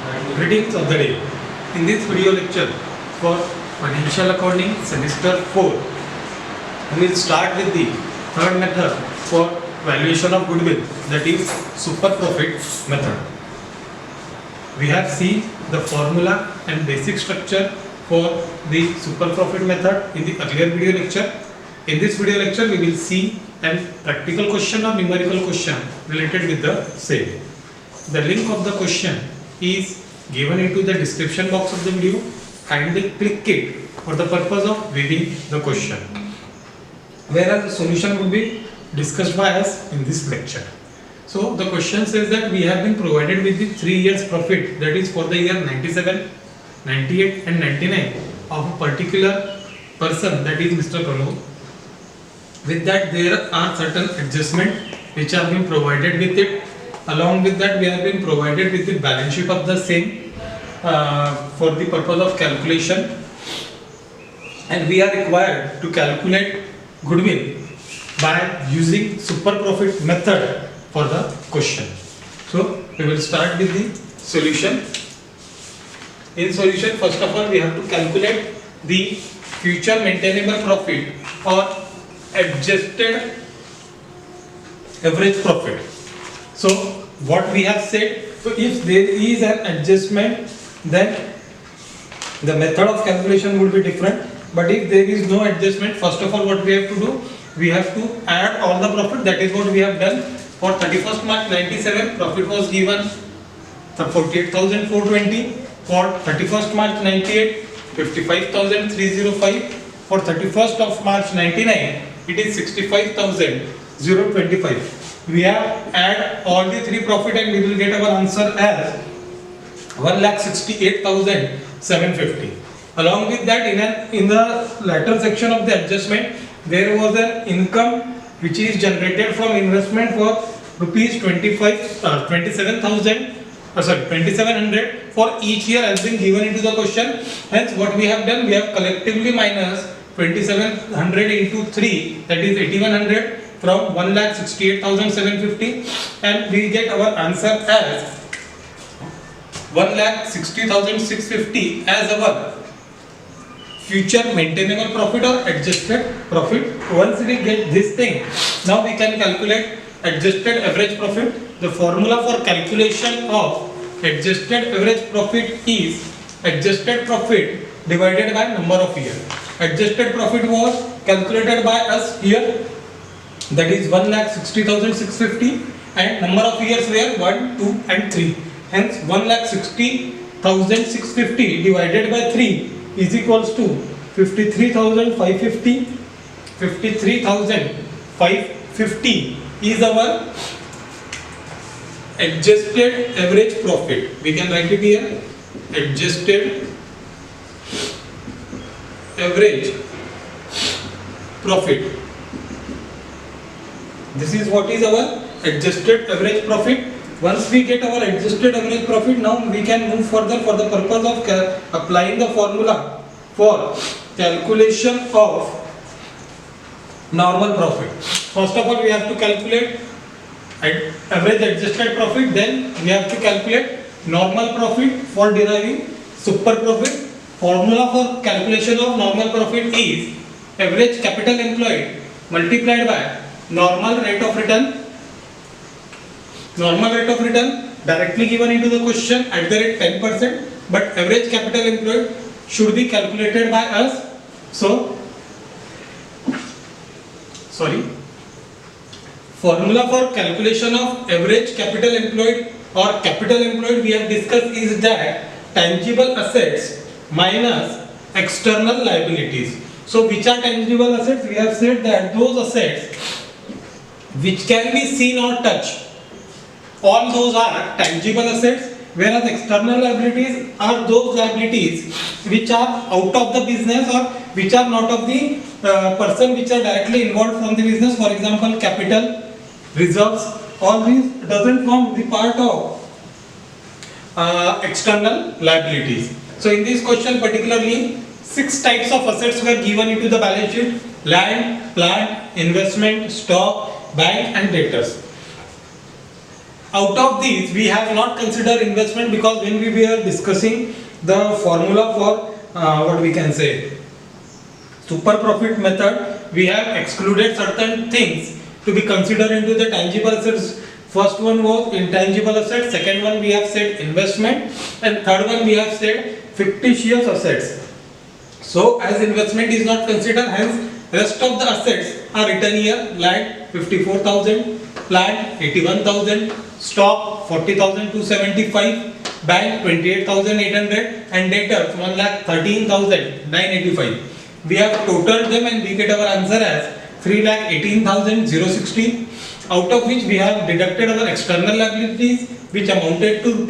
Greetings of the day. In this video lecture for Financial Accounting Semester 4, we will start with the third method for valuation of goodwill, that is super profit method. We have seen the formula and basic structure for the super profit method in the earlier video lecture. In this video lecture, we will see a practical question or numerical question related with the same. The link of the question is given into the description box of the video. Kindly click it for the purpose of viewing the question, whereas the solution will be discussed by us in this lecture. So the question says that we have been provided with the 3 years profit, that is for the year 97, 98 and 99 of a particular person, that is Mr. Pranod. With that, there are certain adjustments which have been provided with it. Along with that, we have been provided with the balance sheet of the same for the purpose of calculation, and we are required to calculate goodwill by using super profit method for the question. So we will start with the solution. In solution, first of all, we have to calculate the future maintainable profit or adjusted average profit. So what we have said, so if there is an adjustment, then the method of calculation would be different. But if there is no adjustment, first of all, what we have to do, we have to add all the profit. That is what we have done. For 31st March 97, profit was given 48,420. For 31st March 98, 55,305. For 31st of March 99, it is 65,025. We have add all the three profit and we will get our answer as 1,68,750. Along with that, in the latter section of the adjustment, there was an income which is generated from investment for rupees 2700 for each year has been given into the question. Hence, what we have done, we have collectively minus 2700 into 3, that is 8100 from 1,68,750, and we get our answer as 1,60,650 as our future maintainable profit or adjusted profit. Once we get this thing, now we can calculate adjusted average profit. The formula for calculation of adjusted average profit is adjusted profit divided by number of years. Adjusted profit was calculated by us here, that is 1,60,650, and number of years were 1, 2 and 3. Hence 1,60,650 divided by 3 is equals to 53,550. 53,550 is our adjusted average profit. We can write it here, adjusted average profit. This is what is our adjusted average profit. Once we get our adjusted average profit, now we can move further for the purpose of applying the formula for calculation of normal profit. First of all, we have to calculate average adjusted profit, then we have to calculate normal profit for deriving super profit. Formula for calculation of normal profit is average capital employed multiplied by normal rate of return. Normal rate of return directly given into the question at the rate 10%, but average capital employed should be calculated by us. So, formula for calculation of average capital employed or capital employed we have discussed is that tangible assets minus external liabilities. So, which are tangible assets? We have said that those assets which can be seen or touched, all those are tangible assets, whereas external liabilities are those liabilities which are out of the business or which are not of the person which are directly involved from the business. For example, capital, reserves, all these doesn't form the part of external liabilities. So in this question particularly, 6 types of assets were given into the balance sheet: land, plant, investment, stock, bank and debtors. Out of these, we have not considered investment because when we were discussing the formula for what we can say super profit method, we have excluded certain things to be considered into the tangible assets. First one was intangible assets, second one we have said investment, and third one we have said fictitious assets. So as investment is not considered, hence rest of the assets are written here. Land 54,000, plant 81,000, stock 40,275, bank 28,800, and debtors 1,13,985. We have totaled them and we get our answer as 3,18,060. Out of which we have deducted our external liabilities, which amounted to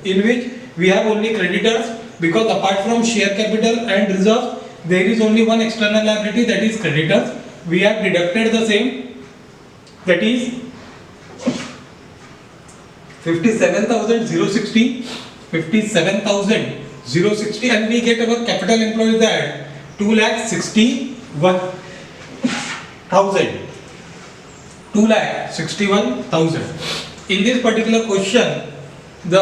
in which we have only creditors, because apart from share capital and reserves, there is only one external liability, that is creditors. We have deducted the same, that is 57,060, and we get our capital employed at 2,61,000. 2,61,000. In this particular question, the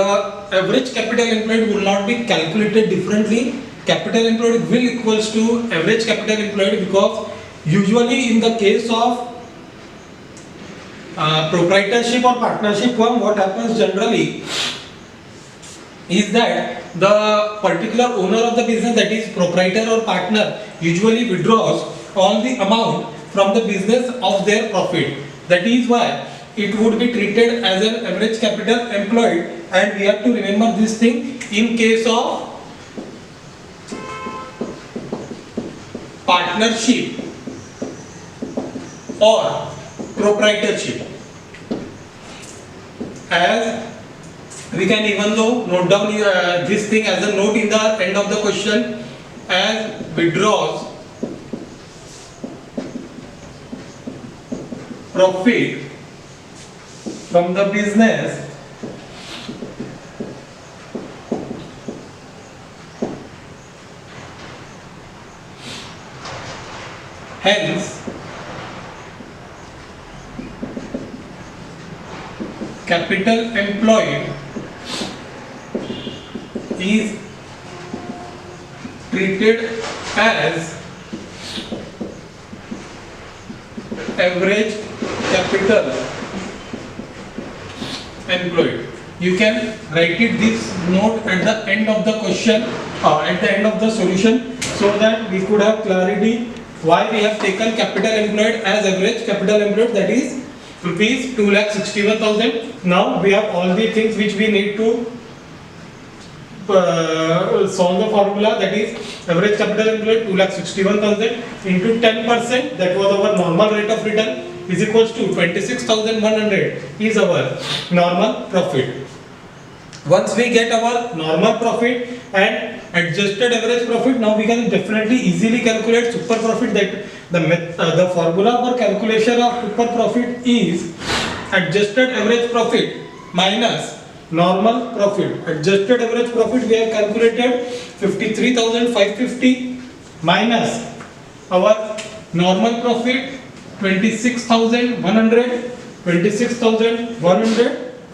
average capital employed will not be calculated differently. Capital employed will equals to average capital employed, because usually in the case of proprietorship or partnership firm, what happens generally is that the particular owner of the business, that is proprietor or partner, usually withdraws all the amount from the business of their profit. That is why it would be treated as an average capital employed, and we have to remember this thing in case of partnership or proprietorship. As we can even though note down this thing as a note in the end of the question, as withdraws profit from the business hence capital employed is treated as average capital employed. You can write it this note at the end of the question, at the end of the solution, so that we could have clarity why we have taken capital employed as average capital employed, that is rupees 2,61,000. Now we have all the things which we need to solve the formula, that is average capital employed 2,61,000 into 10%, that was our normal rate of return, is equals to 26,100 is our normal profit. Once we get our normal profit and adjusted average profit, now we can definitely easily calculate super profit. That the formula for calculation of super profit is adjusted average profit minus normal profit. Adjusted average profit we have calculated 53,550 minus our normal profit 26,100.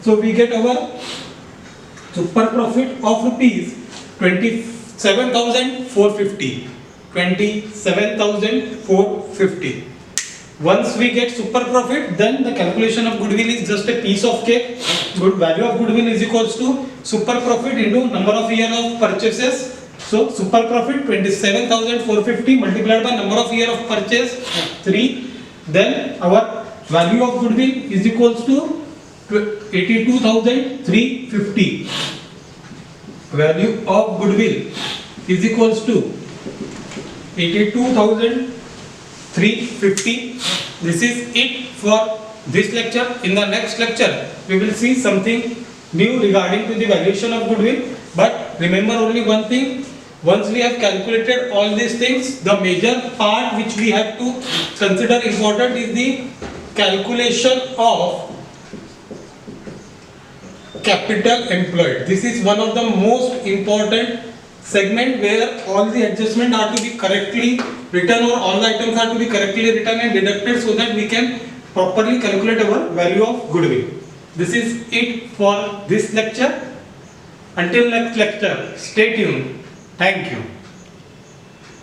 So we get our super profit of rupees 27,450. 27,450. Once we get super profit, then the calculation of goodwill is just a piece of cake. Good value of goodwill is equals to super profit into number of year of purchases. So super profit 27,450 multiplied by number of year of purchase 3. Then our value of goodwill is equals to 82,350. Value of goodwill is equals to 82,350. This is it for this lecture. In the next lecture, we will see something new regarding to the valuation of goodwill. But remember only one thing. Once we have calculated all these things, the major part which we have to consider important is the calculation of capital employed. This is one of the most important segment where all the adjustments are to be correctly written, or all the items are to be correctly written and deducted, so that we can properly calculate our value of goodwill. this is it for this lecture. Until next lecture, stay tuned. Thank you.